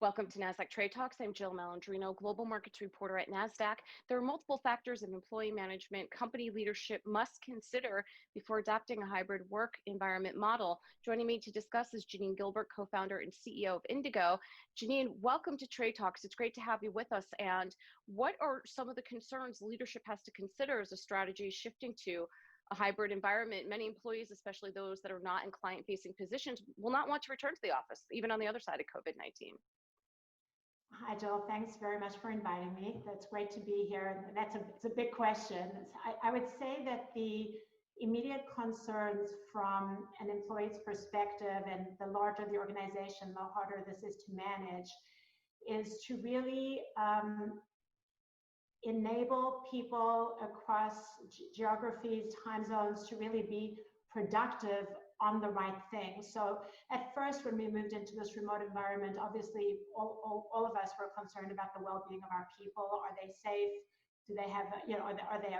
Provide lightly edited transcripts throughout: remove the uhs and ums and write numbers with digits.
Welcome to Nasdaq Trade Talks. I'm Jill Malandrino, Global Markets Reporter at Nasdaq. There are multiple factors of employee management company leadership must consider before adopting a hybrid work environment model. Joining me to discuss is Janeen Gelbart, co-founder and CEO of Indiggo. Janeen, welcome to Trade Talks. It's great to have you with us. And what are some of the concerns leadership has to consider as a strategy shifting to a hybrid environment? Many employees, especially those that are not in client-facing positions, will not want to return to the office, even on the other side of COVID-19. Hi, Jill. Thanks very much for inviting me. That's great to be here. It's a big question. I would say that the immediate concerns from an employee's perspective, and the larger the organization, the harder this is to manage, is to really enable people across geographies, time zones to really be productive on the right thing. So at first, when we moved into this remote environment, obviously all of us were concerned about the well-being of our people. Are they safe? Do they have, are they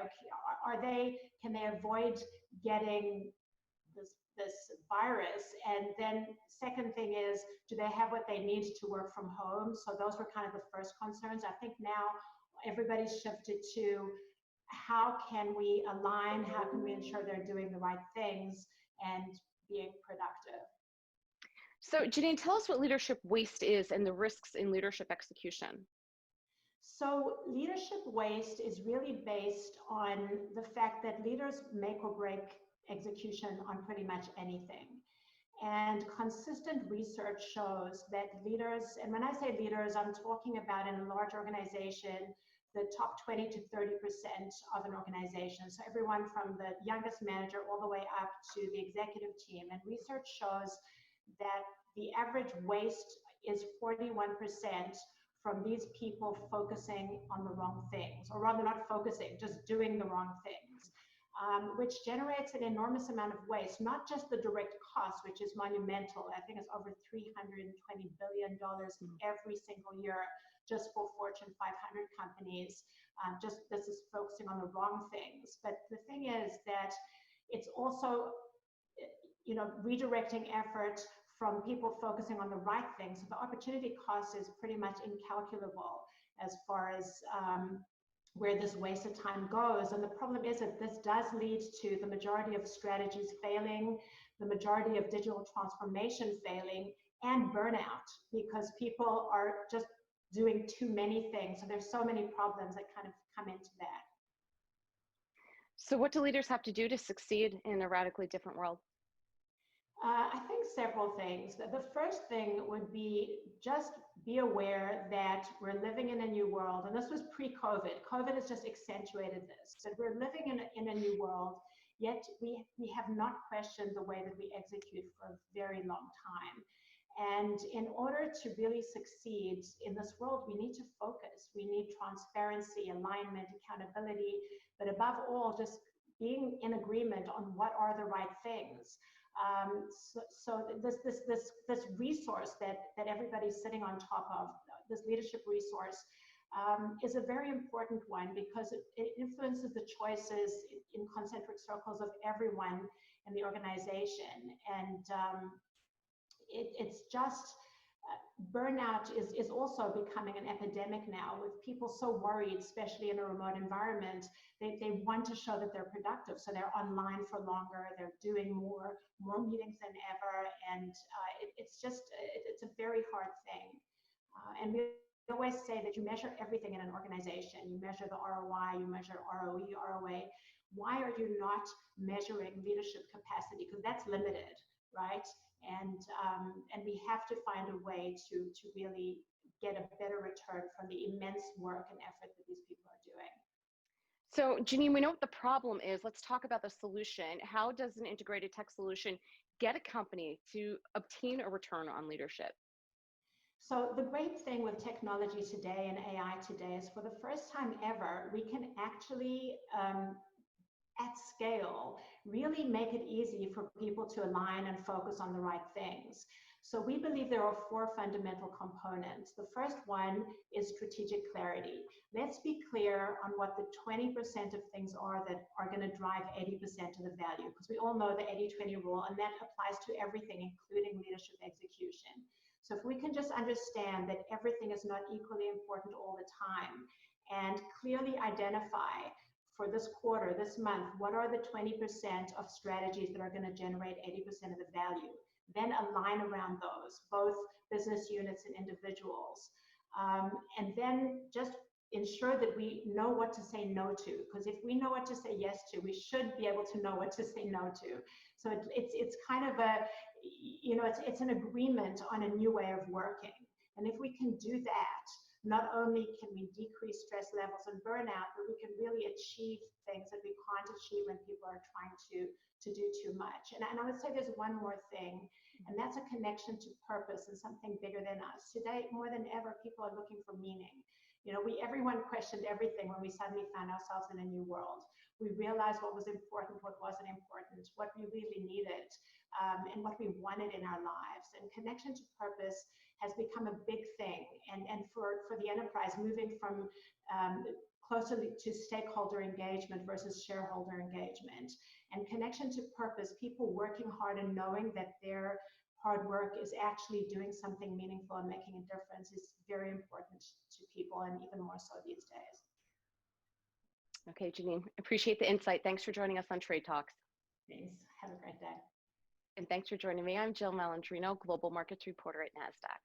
okay? Can they avoid getting this virus? And then second thing is, do they have what they need to work from home? So those were kind of the first concerns. I think now everybody's shifted to how can we align, how can we ensure they're doing the right things and being productive. So Janeen, tell us what leadership waste is and the risks in leadership execution. So leadership waste is really based on the fact that leaders make or break execution on pretty much anything. And consistent research shows that leaders, and when I say leaders, I'm talking about in a large organization, the top 20 to 30% of an organization. So everyone from the youngest manager all the way up to the executive team. And research shows that the average waste is 41% from these people focusing on the wrong things, or rather not focusing, just doing the wrong things, which generates an enormous amount of waste, not just the direct cost, which is monumental. I think it's over $320 billion every single year, just for Fortune 500 companies. This is focusing on the wrong things. But the thing is that it's also, redirecting effort from people focusing on the right things. So the opportunity cost is pretty much incalculable as far as where this waste of time goes. And the problem is that this does lead to the majority of strategies failing, the majority of digital transformation failing, and burnout, because people are just doing too many things. So there's so many problems that kind of come into that. So what do leaders have to do to succeed in a radically different world? I think several things. The first thing would be just be aware that we're living in a new world. And this was pre-COVID. COVID has just accentuated this. But we're living in a new world, yet we have not questioned the way that we execute for a very long time. And in order to really succeed in this world, we need to focus. We need transparency, alignment, accountability, but above all, just being in agreement on what are the right things. So this resource that everybody's sitting on top of, this leadership resource, is a very important one because it influences the choices in concentric circles of everyone in the organization. And it's just burnout is also becoming an epidemic now, with people so worried, especially in a remote environment. They want to show that they're productive, so they're online for longer, they're doing more meetings than ever, and it's a very hard thing. And we always say that you measure everything in an organization. You measure the ROI, you measure ROE, ROA. Why are you not measuring leadership capacity? Because that's limited, right? And we have to find a way to really get a better return from the immense work and effort that these people are doing. So Janeen, we know what the problem is. Let's talk about the solution. How does an integrated tech solution get a company to obtain a return on leadership? So the great thing with technology today and AI today is, for the first time ever, we can actually at scale, really make it easy for people to align and focus on the right things. So we believe there are four fundamental components. The first one is strategic clarity. Let's be clear on what the 20% of things are that are going to drive 80% of the value, because we all know the 80-20 rule, and that applies to everything, including leadership execution. So So if we can just understand that everything is not equally important all the time and clearly identify for this quarter, this month, what are the 20% of strategies that are going to generate 80% of the value, then align around those, both business units and individuals. And then just ensure that we know what to say no to, because if we know what to say yes to, we should be able to know what to say no to. So it's kind of a, it's an agreement on a new way of working. And if we can do that, not only can we decrease stress levels and burnout, but we can really achieve things that we can't achieve when people are trying to do too much. And I would say there's one more thing, and that's a connection to purpose and something bigger than us. Today, more than ever, people are looking for meaning. Everyone questioned everything when we suddenly found ourselves in a new world. We realized what was important, what wasn't important, what we really needed, and what we wanted in our lives. And connection to purpose has become a big thing. And for the enterprise, moving from closer to stakeholder engagement versus shareholder engagement. And connection to purpose, people working hard and knowing that their hard work is actually doing something meaningful and making a difference is very important to people, and even more so these days. Okay, Janeen, appreciate the insight. Thanks for joining us on Trade Talks. Thanks. Have a great day. And thanks for joining me. I'm Jill Malandrino, Global Markets Reporter at Nasdaq.